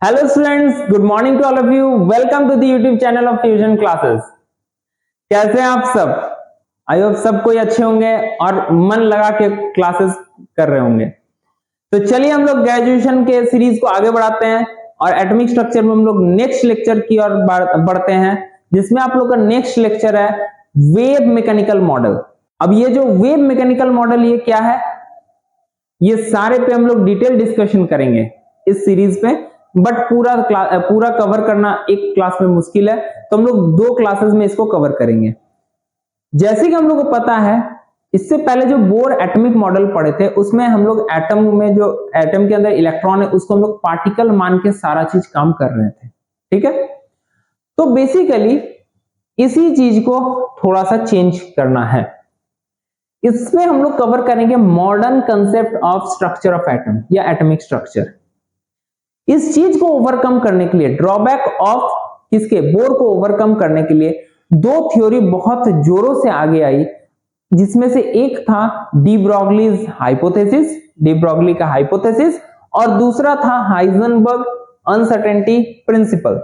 Hello students, good morning to all of you. Welcome to the YouTube channel of Fusion Classes. कैसे हैं आप सब? I hope सब कोई अच्छे होंगे और मन लगा के क्लासेस कर रहे होंगे। तो चलिए हम लोग ग्रेजुएशन के सीरीज को आगे बढ़ाते हैं और एटॉमिक स्ट्रक्चर में हम लोग नेक्स्ट लेक्चर की ओर बढ़ते हैं, जिसमें आप लोग का नेक्स्ट लेक्चर है वेव मैकेनिकल मॉडल। अब ये जो वेव मैकेनिकल मॉडल ये क्या है, ये सारे पे हम लोग डिटेल डिस्कशन करेंगे इस सीरीज पे, बट पूरा कवर करना एक क्लास में मुश्किल है, तो हम लोग दो क्लासेस में इसको कवर करेंगे। जैसे कि हम लोग को पता है, इससे पहले जो बोर एटॉमिक मॉडल पढ़े थे उसमें हम लोग एटम में जो एटम के अंदर इलेक्ट्रॉन है उसको हम लोग पार्टिकल मान के सारा चीज काम कर रहे थे। ठीक है, तो बेसिकली इसी चीज को थोड़ा सा चेंज करना है। इसमें हम लोग कवर करेंगे modern concept of structure of atom या एटॉमिक स्ट्रक्चर। इस चीज को ओवरकम करने के लिए, ड्रॉबैक ऑफ किसके, बोर को ओवरकम करने के लिए दो थ्योरी बहुत जोरों से आगे आई, जिसमें से एक था de Broglie's hypothesis, de Broglie का हाइपोथेसिस, और दूसरा था हाइजेनबर्ग अनसर्टेनिटी प्रिंसिपल।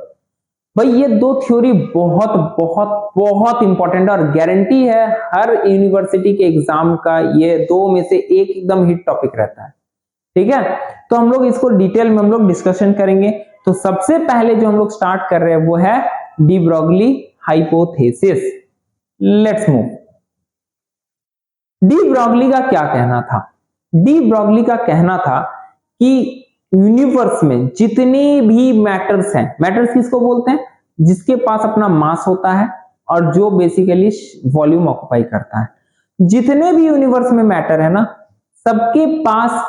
भाई ये दो थ्योरी बहुत बहुत बहुत इंपॉर्टेंट और गारंटी है हर यूनिवर्सिटी के एग्जाम का, ये दो में से एक एकदम हिट टॉपिक रहता है। ठीक है, तो हम लोग इसको डिटेल में हम लोग डिस्कशन करेंगे। तो सबसे पहले जो हम लोग स्टार्ट कर रहे हैं वो है de Broglie hypothesis. Let's move. De Broglie का क्या कहना था? डी ब्रॉगली का कहना था कि यूनिवर्स में जितने भी मैटर्स हैं, मैटर्स किसको बोलते हैं, जिसके पास अपना मास होता है और जो बेसिकली वॉल्यूम ऑक्युपाई करता है, जितने भी यूनिवर्स में मैटर है ना, सबके पास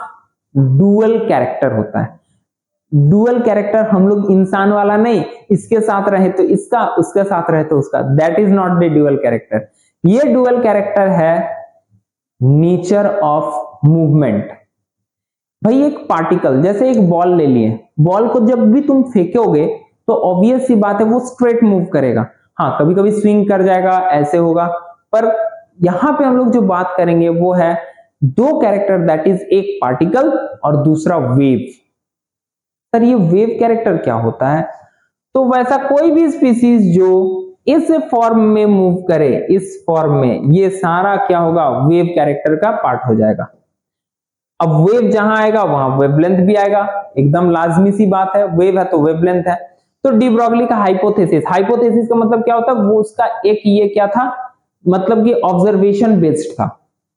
डुअल कैरेक्टर होता है। डुअल कैरेक्टर हम लोग इंसान वाला नहीं, इसके साथ रहे तो इसका, उसके साथ रहे तो उसका, that is not the dual character. ये डुअल कैरेक्टर है नेचर ऑफ मूवमेंट। भाई एक पार्टिकल, जैसे एक बॉल ले लिए, बॉल को जब भी तुम फेंकोगे तो ऑब्वियस सी बात है वो स्ट्रेट मूव करेगा। हाँ, कभी कभी स्विंग कर जाएगा, ऐसे होगा, पर यहां पे हम लोग जो बात करेंगे वो है दो कैरेक्टर, दैट इज एक पार्टिकल और दूसरा वेव। सर ये वेव कैरेक्टर क्या होता है? तो वैसा कोई भी स्पीसीज जो इस फॉर्म में मूव करे, इस फॉर्म में, ये सारा क्या होगा, वेव कैरेक्टर का पार्ट हो जाएगा। अब वेव जहां आएगा वहां वेवलेंथ भी आएगा, एकदम लाजमी सी बात है, वेव है तो वेवलेंथ है। तो डी ब्रॉगली का हाइपोथेसिस, हाइपोथेसिस का मतलब क्या होता है, वो उसका एक ये क्या था, मतलब कि ऑब्जर्वेशन बेस्ड था।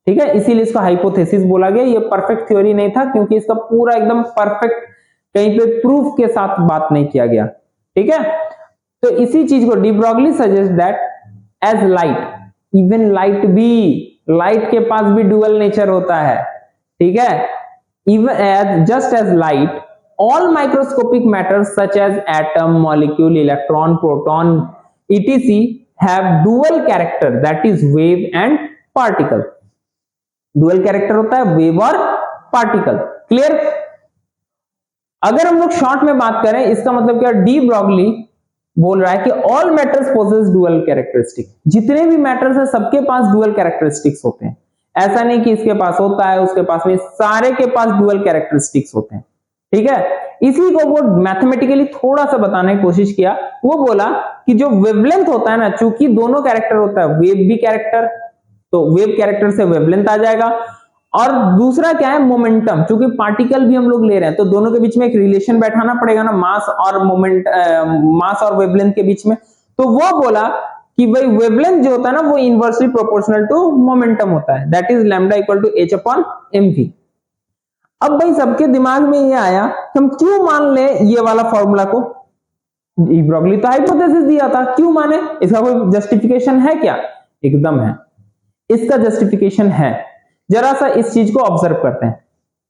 ठीक है, इसीलिए इसको हाइपोथेसिस बोला गया। ये परफेक्ट थ्योरी नहीं था क्योंकि इसका पूरा एकदम परफेक्ट कहीं पे प्रूफ के साथ बात नहीं किया गया। ठीक है, तो इसी चीज को de Broglie suggest that as light, even light भी, लाइट के पास भी डुअल नेचर होता है। ठीक है, even as just as light all microscopic matters such as atom, molecule, electron, proton etc have dual character, that is wave and particle। Dual character होता है वेव और पार्टिकल। क्लियर? अगर हम लोग शॉर्ट में बात करें, इसका मतलब क्या, डी ब्रॉगली बोल रहा है कि all matters possess dual characteristic. जितने भी मैटर्स है सबके पास डुअल कैरेक्टरिस्टिक्स होते हैं। ऐसा नहीं कि इसके पास होता है उसके पास नहीं, सारे के पास डुअल कैरेक्टरिस्टिक्स होते हैं। ठीक है, इसी को वो मैथमेटिकली थोड़ा सा बताने की कोशिश किया। वो बोला कि जो वेवलेंथ होता है ना, चूंकि दोनों कैरेक्टर होता है, वेव भी कैरेक्टर, तो वेव कैरेक्टर से वेवलेंथ आ जाएगा, और दूसरा क्या है, मोमेंटम। चूंकि पार्टिकल भी हम लोग ले रहे हैं तो दोनों के बीच में एक रिलेशन बैठाना पड़ेगा ना, मास और मोमेंट, मास और वेवलेंथ के बीच में। तो वो बोला कि भाई वेवलेंथ जो होता है ना वो इनवर्सली प्रोपोर्शनल टू मोमेंटम होता है, that is lambda equal to h upon mv। अब भाई सबके दिमाग में ये आया कि हम क्यों मान ले ये वाला फॉर्मूला को, डी ब्रॉगली तो हाइपोथेसिस दिया था, क्यों माने, इसका कोई जस्टिफिकेशन है क्या? एकदम है, इसका जस्टिफिकेशन है। जरा सा इस चीज को ऑब्जर्व करते हैं,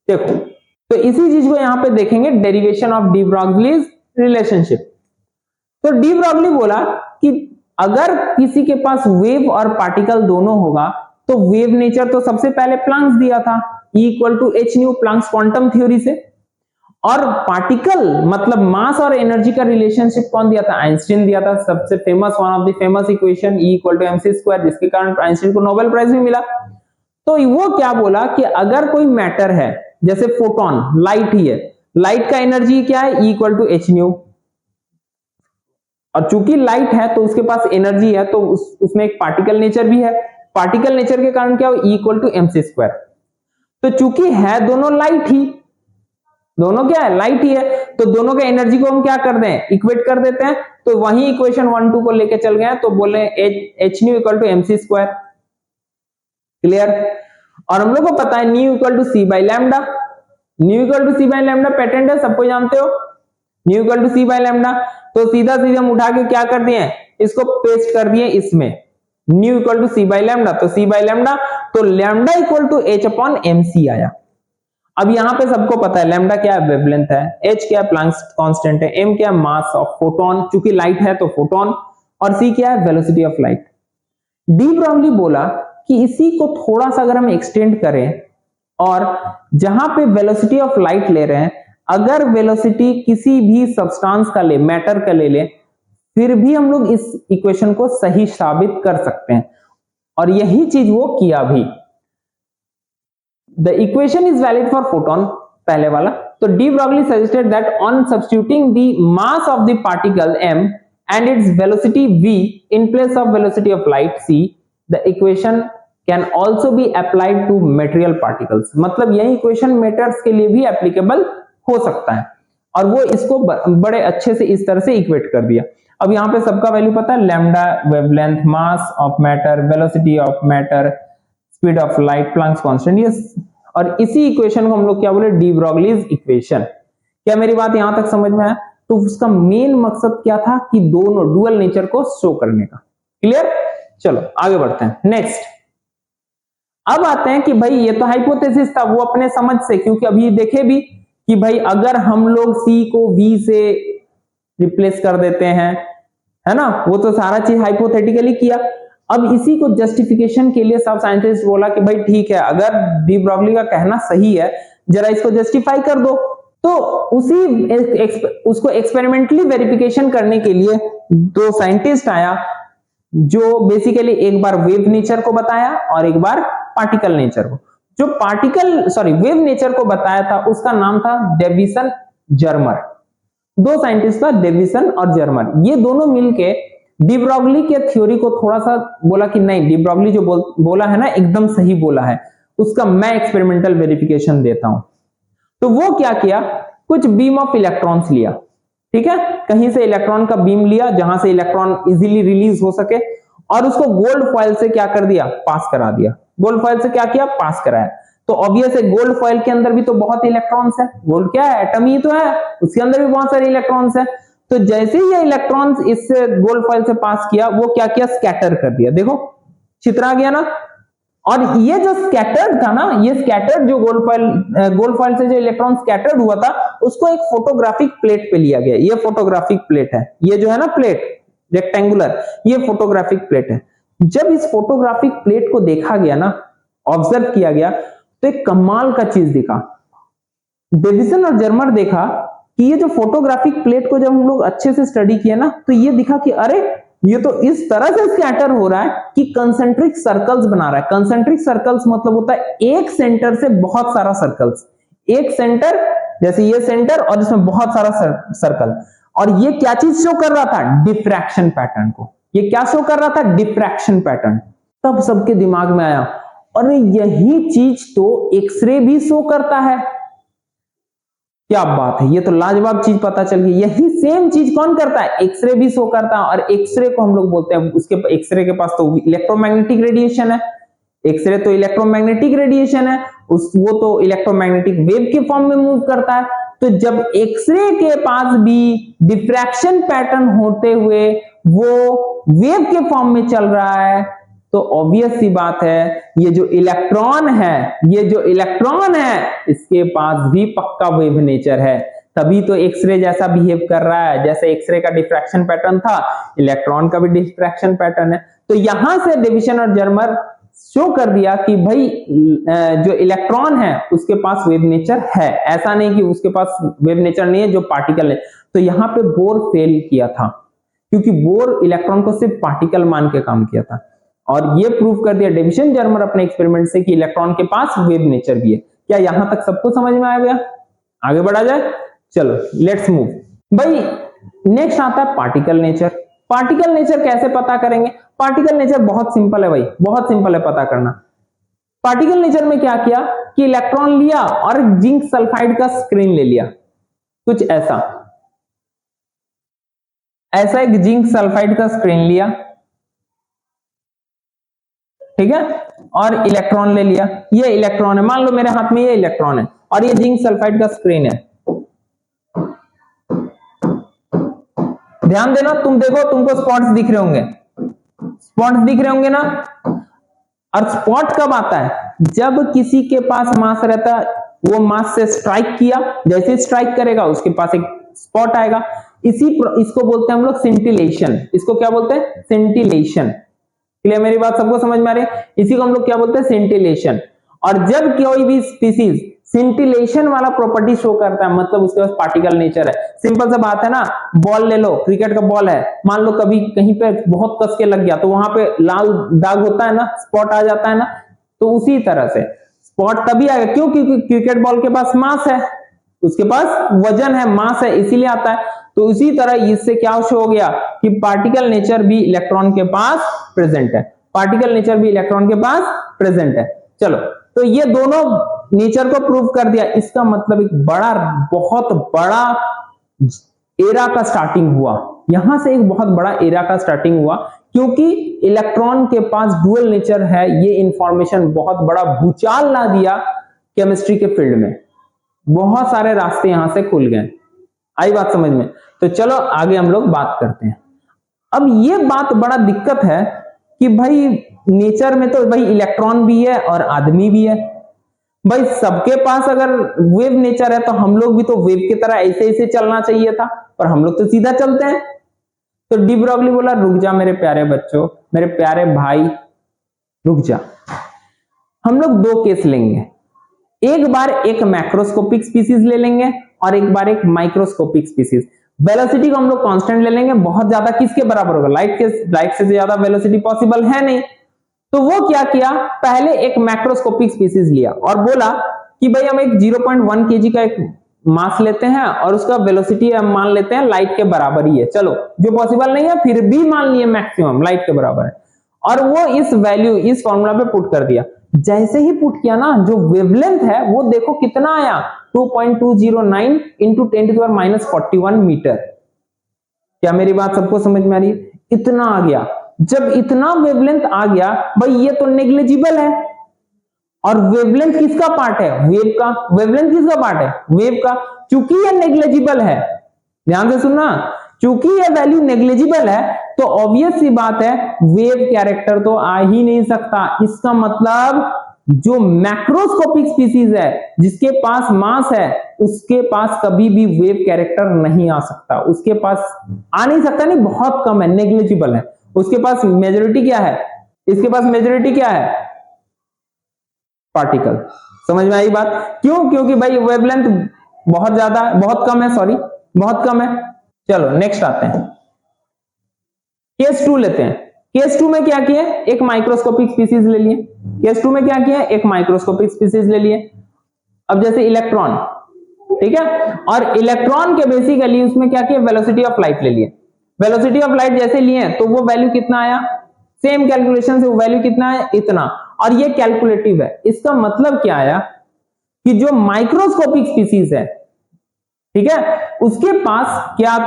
देखो। तो इसी चीज को यहां पे देखेंगे, derivation of de Broglie's relationship. तो डी ब्रॉगली बोला कि अगर किसी के पास वेव और पार्टिकल दोनों होगा तो वेव नेचर तो सबसे पहले प्लांक्स दिया था, E equal to H nu, Planck's quantum theory से। और पार्टिकल मतलब मास और एनर्जी का रिलेशनशिप कौन दिया था? आइंस्टीन दिया था, सबसे famous, one of the famous equation E equal to mc square, जिसके कारण आइंस्टीन को नोबेल प्राइज भी मिला। तो वो क्या बोला कि अगर कोई मैटर है, जैसे फोटोन, लाइट ही है, लाइट का एनर्जी क्या है, E equal to H nu, और चूंकि लाइट है तो उसके पास एनर्जी है, तो उसमें एक पार्टिकल नेचर भी है, पार्टिकल नेचर के कारण क्या हो, E equal to M C square. तो चूंकि है दोनों लाइट ही, दोनों क्या है, लाइट ही है, तो दोनों के एनर्जी को हम क्या कर दें, इक्वेट कर देते हैं। तो वही इक्वेशन 1 2 को लेके चल गए, तो बोले H nu equal to M C square. Clear. और हम लोग को पता है nu equal to C by lambda, nu equal to C by lambda pattern है, सबको जानते हो, nu equal to C by lambda. तो सीधा सीधा हम उठा के क्या कर दिए, इसको पेस्ट कर दिए इसमें, nu equal to C by lambda, तो सी बाई लैम्डा, तो lambda equal to H upon M C आया। अब यहां पे सबको पता है लैम्डा क्या है, वेवलेंथ है, एच क्या है, प्लैंक्स कांस्टेंट है, एम क्या है, मास ऑफ फोटोन, चूंकि लाइट है तो फोटोन, और सी क्या है, velocity of light. De Broglie बोला कि इसी को थोड़ा सा अगर हम एक्सटेंड करें, और जहां पे वेलोसिटी ऑफ लाइट ले रहे हैं, अगर वेलोसिटी किसी भी सब्सटेंस का ले, मैटर का ले, फिर भी हम लोग इस इक्वेशन को सही साबित कर सकते हैं, और यही चीज वो किया भी। The equation is valid for photon, पहले वाला। तो de Broglie suggested that on substituting the mass of the particle m and its velocity v in place of velocity of light c, the equation can also be applied to material particles। मतलब यही equation matters के लिए भी applicable हो सकता है, और वो इसको बड़े अच्छे से इस तरह से इक्वेट कर दिया। अब यहाँ पे सबका वैल्यू पता है, lambda wavelength, mass of matter, velocity of matter, speed of light, Planck's constant, ये, और इसी इक्वेशन को हम लोग क्या बोले, डी ब्रॉगलीज इक्वेशन। क्या मेरी बात यहां तक समझ में आया? तो उसका मेन मकसद क्या था कि दोनों डुअल नेचर को शो करने का। क्लियर। चलो आगे बढ़ते हैं, नेक्स्ट। अब आते हैं कि भाई ये तो हाइपोथेसिस था, वो अपने समझ से, क्योंकि अभी देखे भी कि भाई अगर हम लोग सी को वी से रिप्लेस कर देते हैं, है ना, वो तो सारा चीज हाइपोथेटिकली किया। अब इसी को जस्टिफिकेशन के लिए सब साइंटिस्ट बोला कि भाई ठीक है, अगर डी ब्रॉगली का कहना सही है, जरा इसको जस्टिफाई कर दो। तो उसको एक्सपेरिमेंटली वेरिफिकेशन करने के लिए दो साइंटिस्ट आया, जो बेसिकली एक बार वेव नेचर को बताया और एक बार पार्टिकल नेचर को। जो वेव नेचर को बताया था उसका नाम था डेविसन जर्मर। दो साइंटिस्ट था, डेविसन और जर्मर। ये दोनों मिलके डी ब्रॉगली के थ्योरी को थोड़ा सा बोला कि नहीं, डी ब्रॉगली जो बोला है ना एकदम सही बोला है, उसका मैं एक्सपेरिमेंटल वेरिफिकेशन देता हूं। तो वो क्या किया, कुछ बीम ऑफ इलेक्ट्रॉन्स लिया, ठीक है, कहीं से इलेक्ट्रॉन का बीम लिया जहां से इलेक्ट्रॉन इजीली रिलीज हो सके, और उसको गोल्ड फॉइल से क्या कर दिया, पास करा दिया। गोल्ड फॉइल से क्या किया, पास कराया। तो ऑब्वियस है गोल्ड फॉइल के अंदर भी तो बहुत इलेक्ट्रॉन्स है, गोल्ड क्या है, एटम ही तो है, उसके अंदर भी बहुत सारे इलेक्ट्रॉन्स है। तो जैसे ही ये इलेक्ट्रॉन्स इस गोल्ड फॉइल से पास किया, वो क्या किया, स्कैटर कर दिया। देखो छितरा गया ना। और ये जो स्कैटर्ड था ना, ये स्कैटर्ड जो गोल्ड फॉइल से जो इलेक्ट्रॉन स्कैटर्ड हुआ था, उसको एक फोटोग्राफिक प्लेट पे लिया गया। ये फोटोग्राफिक प्लेट है, ये जो है ना प्लेट रेक्टेंगुलर, ये फोटोग्राफिक प्लेट है। जब इस फोटोग्राफिक प्लेट को देखा गया ना, ऑब्जर्व किया गया, तो एक कमाल का चीज दिखा। डेविसन और जर्मर देखा कि ये जो फोटोग्राफिक प्लेट को जब हम लोग अच्छे से स्टडी किया ना, तो ये दिखा कि अरे ये तो इस तरह से स्कैटर हो रहा है कि कंसेंट्रिक सर्कल्स बना रहा है। कंसेंट्रिक सर्कल्स मतलब होता है एक सेंटर से बहुत सारा सर्कल्स, एक सेंटर, जैसे ये सेंटर और इसमें बहुत सारा सर्कल। और ये क्या चीज शो कर रहा था, डिफ्रैक्शन पैटर्न को। ये क्या शो कर रहा था, डिफ्रैक्शन पैटर्न। तब सबके दिमाग में आया, अरे यही चीज तो एक्सरे भी शो करता है। क्या बात है, ये तो लाजवाब चीज पता चल गई। यही सेम चीज कौन करता है, एक्सरे भी शो करता है। और एक्सरे को हम लोग बोलते हैं, उसके एक्सरे के पास तो इलेक्ट्रोमैग्नेटिक रेडिएशन है। एक्सरे तो इलेक्ट्रोमैग्नेटिक रेडिएशन है, वो तो इलेक्ट्रोमैग्नेटिक वेव के फॉर्म में मूव करता है। तो जब एक्सरे के पास भी डिफ्रैक्शन पैटर्न होते हुए वो वेव के फॉर्म में चल रहा है, तो ऑब्वियस सी बात है, ये जो इलेक्ट्रॉन है, इसके पास भी पक्का वेव नेचर है। तभी तो एक्सरे जैसा बिहेव कर रहा है। जैसे एक्सरे का डिफ्रैक्शन पैटर्न था, इलेक्ट्रॉन का भी डिफ्रैक्शन पैटर्न है। तो यहां से डिविजन और जर्मर शो कर दिया कि भाई जो इलेक्ट्रॉन है उसके पास वेव नेचर है। ऐसा नहीं कि उसके पास वेव नेचर नहीं है जो पार्टिकल है। तो यहां पे बोर फेल किया था, क्योंकि बोर इलेक्ट्रॉन को सिर्फ पार्टिकल मान के काम किया था। और ये प्रूव कर दिया डेविसन जर्मर अपने एक्सपेरिमेंट से कि इलेक्ट्रॉन के पास वेव नेचर भी है। क्या यहां तक सबको समझ में आ गया? आगे बढ़ा जाए। चलो लेट्स मूव। भाई नेक्स्ट आता है पार्टिकल नेचर। पार्टिकल नेचर कैसे पता करेंगे? पार्टिकल नेचर बहुत सिंपल है भाई, बहुत सिंपल है पता करना। पार्टिकल नेचर में क्या किया कि इलेक्ट्रॉन लिया और जिंक सल्फाइड का स्क्रीन ले लिया, कुछ ऐसा एक जिंक सल्फाइड का स्क्रीन लिया, ठीक है, और इलेक्ट्रॉन ले लिया। ये इलेक्ट्रॉन है, मान लो मेरे हाथ में ये इलेक्ट्रॉन है और ये जिंक सल्फाइड का स्क्रीन है। ध्यान देना, तुम देखो तुमको स्पॉट्स दिख रहे होंगे, स्पॉट्स दिख रहे होंगे ना। और स्पॉट कब आता है? जब किसी के पास मास रहता है, वो मास से स्ट्राइक किया, जैसे स्ट्राइक करेगा उसके पास एक स्पॉट आएगा। इसको बोलते हैं हम लोग सिंटिलेशन। इसको क्या बोलते हैं? सिंटिलेशन। क्लियर? मेरी बात सबको समझ में आ रही है? इसी को हम लोग क्या बोलते हैं? सिंटिलेशन। और जब कोई भी स्पीसीज सिंटिलेशन वाला प्रॉपर्टी शो करता है, मतलब उसके पास पार्टिकल नेचर है। सिंपल सा बात है ना, बॉल ले लो, क्रिकेट का बॉल है, मान लो कभी कहीं पे बहुत कस के लग गया तो वहां पे लाल दाग होता है ना, स्पॉट आ जाता है ना। तो उसी तरह से स्पॉट तभी आएगा, क्यों? क्योंकि क्रिकेट बॉल के पास मास है, उसके पास वजन है, मास है, इसीलिए आता है। तो उसी तरह इससे क्या शो हो गया कि पार्टिकल नेचर भी इलेक्ट्रॉन के पास प्रेजेंट है। पार्टिकल नेचर भी इलेक्ट्रॉन के पास प्रेजेंट है। चलो, तो ये दोनों नेचर को प्रूव कर दिया। इसका मतलब एक बड़ा, बहुत बड़ा एरा का स्टार्टिंग हुआ। यहां से एक बहुत बड़ा एरा का स्टार्टिंग हुआ, क्योंकि इलेक्ट्रॉन के पास डुअल नेचर है। ये इंफॉर्मेशन बहुत बड़ा भूचाल ला दिया केमिस्ट्री के फील्ड में। बहुत सारे रास्ते यहां से खुल गए। आई बात समझ में? तो चलो आगे हम लोग बात करते हैं। अब ये बात बड़ा दिक्कत है कि भाई नेचर में तो भाई इलेक्ट्रॉन भी है और आदमी भी है। भाई सबके पास अगर वेव नेचर है तो हम लोग भी तो वेव की तरह ऐसे ऐसे चलना चाहिए था, पर हम लोग तो सीधा चलते हैं। तो डी ब्रॉगली बोला, रुक जा मेरे प्यारे बच्चों, मेरे प्यारे भाई, रुक जा। हम लोग दो केस लेंगे, एक बार एक मैक्रोस्कोपिक स्पीसीज ले लेंगे और एक बार एक माइक्रोस्कोपिक स्पीसीज। वेलोसिटी को हम लोग कांस्टेंट ले लेंगे, बहुत ज्यादा किसके बराबर होगा? लाइट से ज्यादा वेलोसिटी पॉसिबल है नहीं। तो वो क्या किया, पहले एक मैक्रोस्कोपिक स्पीसीज लिया और बोला कि भाई हम एक 0.1 kg का एक मास लेते हैं और उसका वेलोसिटी हम मान लेते हैं लाइट के बराबर ही है। चलो, जो पॉसिबल नहीं है फिर भी मान लिए मैक्सिमम लाइट के बराबर है, और वो इस वैल्यू इस फॉर्मूला पे पुट कर दिया। जैसे ही पुट किया ना, जो वेवलेंथ है वो देखो कितना आया, 2.209 इंटू 10⁻⁻41 मीटर। क्या मेरी बात सबको समझ में आ रही है? इतना आ गया। जब इतना वेवलेंथ आ गया, भाई ये तो नेग्लिजिबल है। और वेवलेंथ किसका पार्ट है? वेव का। वेवलेंथ किसका पार्ट है? वेव का। चूंकि ये नेग्लिजिबल है, ध्यान से सुनना, चूंकि ये वैल्यू नेग्लिजिबल है तो ऑब्वियस सी बात है वेव कैरेक्टर तो आ ही नहीं सकता। इसका मतलब जो मैक्रोस्कोपिक स्पीसीज है, जिसके पास मास है, उसके पास कभी भी वेव कैरेक्टर नहीं आ सकता। उसके पास आ नहीं सकता, नहीं, बहुत कम है, नेग्लिजिबल है। उसके पास मेजॉरिटी क्या है? इसके पास मेजॉरिटी क्या है? पार्टिकल। समझ में आई बात? क्यों? क्योंकि भाई वेवलेंथ बहुत ज्यादा, बहुत कम है, सॉरी बहुत कम है। चलो नेक्स्ट आते हैं, केस 2 लेते हैं। केस 2 में क्या किया? एक माइक्रोस्कोपिक स्पीसीज ले लिए। केस 2 में क्या किया? एक माइक्रोस्कोपिक स्पीसीज ले लिए। अब जैसे इलेक्ट्रॉन, ठीक है, और इलेक्ट्रॉन के बेसिकली उसमें क्या किया? वेलोसिटी ऑफ लाइट ले लिए। वेलोसिटी ऑफ लाइट जैसे लिए तो वो वैल्यू कितना आया? सेम कैलकुलेशन से वो वैल्यू कितना है? इतना। और ये कैलकुलेटिव है। इसका मतलब क्या आया कि जो माइक्रोस्कोपिक स्पीसीज है, ठीक है, उसके पास क्या,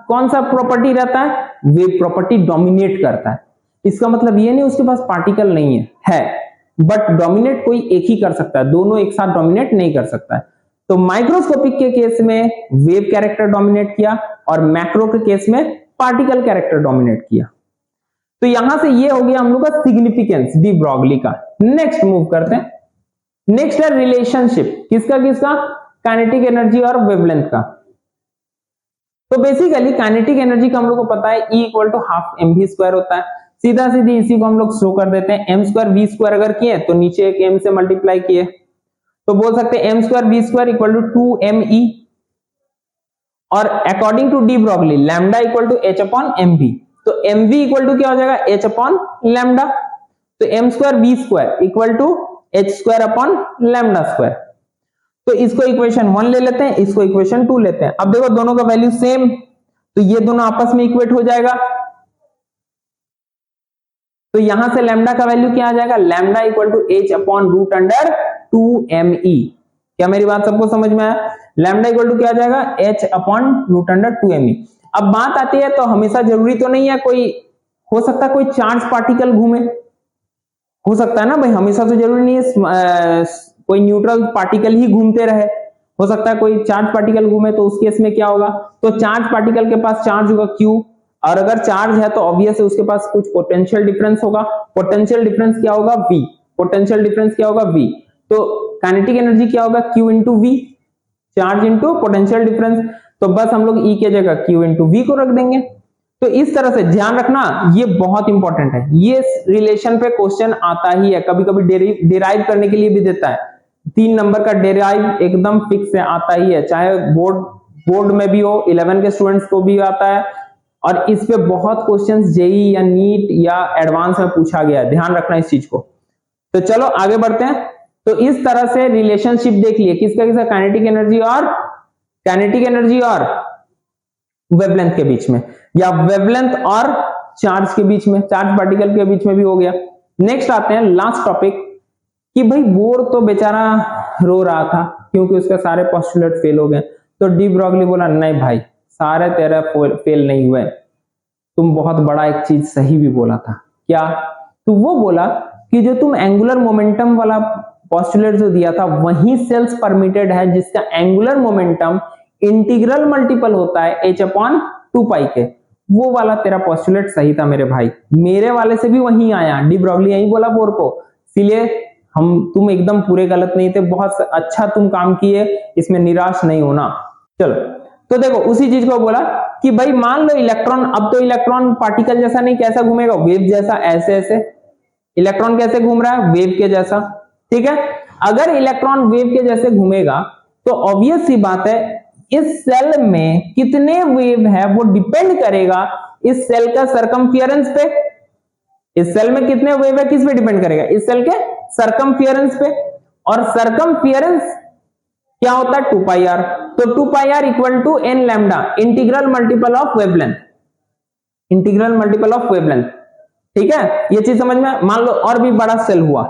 कौन सा प्रॉपर्टी रहता है? वेव प्रॉपर्टी डोमिनेट करता है। इसका मतलब ये नहीं उसके पास पार्टिकल नहीं है, बट डोमिनेट कोई एक ही कर सकता है, दोनों एक साथ डोमिनेट नहीं कर सकता है। तो माइक्रोस्कोपिक के केस में वेव कैरेक्टर डोमिनेट किया और मैक्रो के केस में पार्टिकल कैरेक्टर डोमिनेट किया। तो यहां से ये हो गया हम लोग का सिग्निफिकेंस डी ब्रॉगली का। नेक्स्ट मूव करते हैं। नेक्स्ट है रिलेशनशिप, किसका किसका? काइनेटिक एनर्जी और वेवलेंथ का। तो बेसिकली काइनेटिक एनर्जी का हम लोग को पता है E = ½ mv² होता है। सीधा सीधी इसी को हम लोग शो कर देते हैं, m² v² अगर किए तो नीचे एक m से मल्टीप्लाई किए तो बोल सकते हैं m² v² = 2me। और according to de Broglie lambda = h/mv, तो mv इक्वल टू क्या हो जाएगा? h/λ। तो m² v² = h² /λ²। तो इसको इक्वेशन 1 ले लेते हैं, इसको इक्वेशन 2 लेते हैं। अब देखो दोनों का वैल्यू सेम, तो ये दोनों आपस में इक्वेट हो जाएगा। तो यहां से लैम्डा का वैल्यू क्या आ जाएगा, lambda equal to h upon root under 2me। क्या मेरी बात सबको समझ में आया? लैम्डा इक्वल टू क्या आ जाएगा, h upon root under 2me। अब बात आती है, तो हमेशा जरूरी तो नहीं है, कोई हो सकता है कोई चार्ज पार्टिकल घूमे, हो सकता है ना भाई, हमेशा तो जरूरी नहीं है कोई न्यूट्रल पार्टिकल ही घूमते रहे, हो सकता है कोई चार्ज पार्टिकल घूमे। तो उस केस में क्या होगा, तो चार्ज पार्टिकल के पास चार्ज होगा Q, और अगर चार्ज है तो ऑब्वियस है उसके पास कुछ पोटेंशियल डिफरेंस होगा। पोटेंशियल डिफरेंस क्या होगा, V। पोटेंशियल डिफरेंस क्या होगा, V। तो काइनेटिक एनर्जी क्या होगा, Q into V, charge into potential difference. तो बस हम लोग E के जगह Q इंटू V को रख देंगे। तो इस तरह से ध्यान रखना, ये बहुत इंपॉर्टेंट है, ये रिलेशन पे क्वेश्चन आता ही है, कभी कभी डिराइव करने के लिए भी देता है। 3 नंबर का डिराइव एकदम फिक्स है, आता ही है, चाहे बोर्ड में भी हो, 11 के स्टूडेंट्स को भी आता है, और इस पे बहुत क्वेश्चंस जेई या नीट या एडवांस में पूछा गया है, ध्यान रखना इस चीज को। तो चलो आगे बढ़ते हैं। तो इस तरह से रिलेशनशिप देख लिए किसका किसका, काइनेटिक एनर्जी और वेवलेंथ के बीच में, या वेवलेंथ और चार्ज के बीच में, चार्ज पार्टिकल के बीच में भी हो गया। नेक्स्ट आते हैं लास्ट टॉपिक, कि भाई बोर तो बेचारा रो रहा था क्योंकि उसके सारे पोस्टुलेट फेल हो गए। तो डी ब्रॉगली बोला नहीं भाई, सारे तेरे फेल नहीं हुए, तुम बहुत बड़ा एक चीज सही भी बोला था। क्या? तो वो बोला कि जो तुम एंगुलर मोमेंटम वाला पोस्टुलेट जो दिया था, वही सेल्स परमिटेड है जिसका एंगुलर मोमेंटम इंटीग्रल मल्टीपल होता है h अपॉन 2 पाई के। वो वाला तेरा पोस्टुलेट सही था मेरे भाई, मेरे वाले से भी वही आया, डी ब्रॉगली यही बोला बोर को, इसलिए तुम एकदम पूरे गलत नहीं थे, बहुत अच्छा तुम काम किए, इसमें निराश नहीं होना। चलो, तो देखो उसी चीज को बोला कि भाई मान लो इलेक्ट्रॉन, अब तो इलेक्ट्रॉन पार्टिकल जैसा नहीं, कैसा घूमेगा, वेव जैसा, ऐसे ऐसे। इलेक्ट्रॉन कैसे घूम रहा है, वेव के जैसा, ठीक है। अगर इलेक्ट्रॉन वेव के जैसे घूमेगा तो ऑब्वियस सी बात है, इस सेल में कितने वेव है वो डिपेंड करेगा इस सेल का सरकमफियरेंस पे। इस सेल में कितने वेव है किस पे डिपेंड करेगा, इस सेल के सरकमफियरेंस पे। और सरकमफियरेंस क्या होता है, 2 पाई आर। तो 2 pi R equal to N lambda, integral multiple of wavelength, integral multiple of wavelength, ठीक है। ये चीज समझ में। मान लो और भी बड़ा सेल हुआ,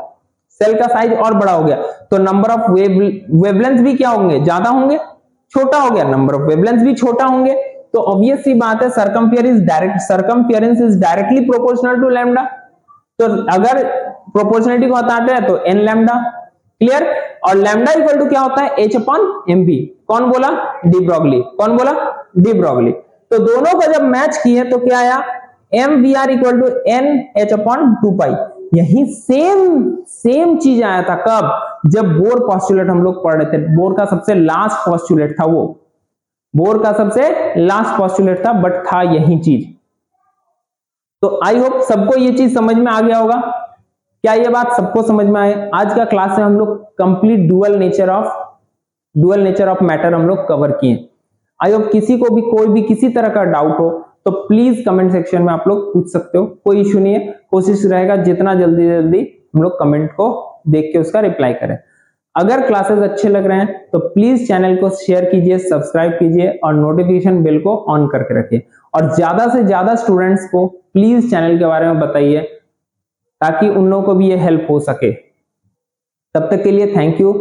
सेल का साइज और बड़ा हो गया, तो नंबर ऑफ वेवलेंथ भी क्या होंगे, ज्यादा होंगे, छोटा हो गया, नंबर ऑफ वेवलेंथ भी छोटा होंगे। तो ऑब्वियस सी बात है, circumference is directly proportional to lambda. तो अगर प्रोपोर्शनलिटी को हटाते हैं तो एन लैम्डा, क्लियर। और लैम्डा इक्वल टू क्या होता है, h अपॉन mv। कौन बोला, डी ब्रॉगली। कौन बोला, डी ब्रॉगली। तो दोनों को जब मैच किए तो क्या आया, mvr equal to n h upon 2 pi. यही सेम चीज आया था कब, जब बोर पोस्टुलेट हम लोग पढ़ रहे थे, बोर का सबसे लास्ट पोस्टुलेट था वो, बोर का सबसे लास्ट पोस्टुलेट था, बट था यही चीज। तो आई होप सबको ये चीज समझ में आ गया होगा। क्या ये बात सबको समझ में आए? आज का क्लास में हम लोग complete dual nature of matter हम लोग कवर किए। आई होप किसी को भी कोई भी किसी तरह का डाउट हो तो प्लीज कमेंट सेक्शन में आप लोग पूछ सकते हो, कोई इश्यू नहीं है। कोशिश रहेगा जितना जल्दी हम लोग कमेंट को देख के उसका रिप्लाई करें। अगर क्लासेस अच्छे लग रहे हैं तो प्लीज चैनल को शेयर कीजिए, सब्सक्राइब कीजिए और नोटिफिकेशन बेल को ऑन करके रखिए। और ज्यादा से ज्यादा स्टूडेंट्स को प्लीज चैनल के बारे में बताइए ताकि उन लोगों को भी ये हेल्प हो सके। तब तक के लिए थैंक यू।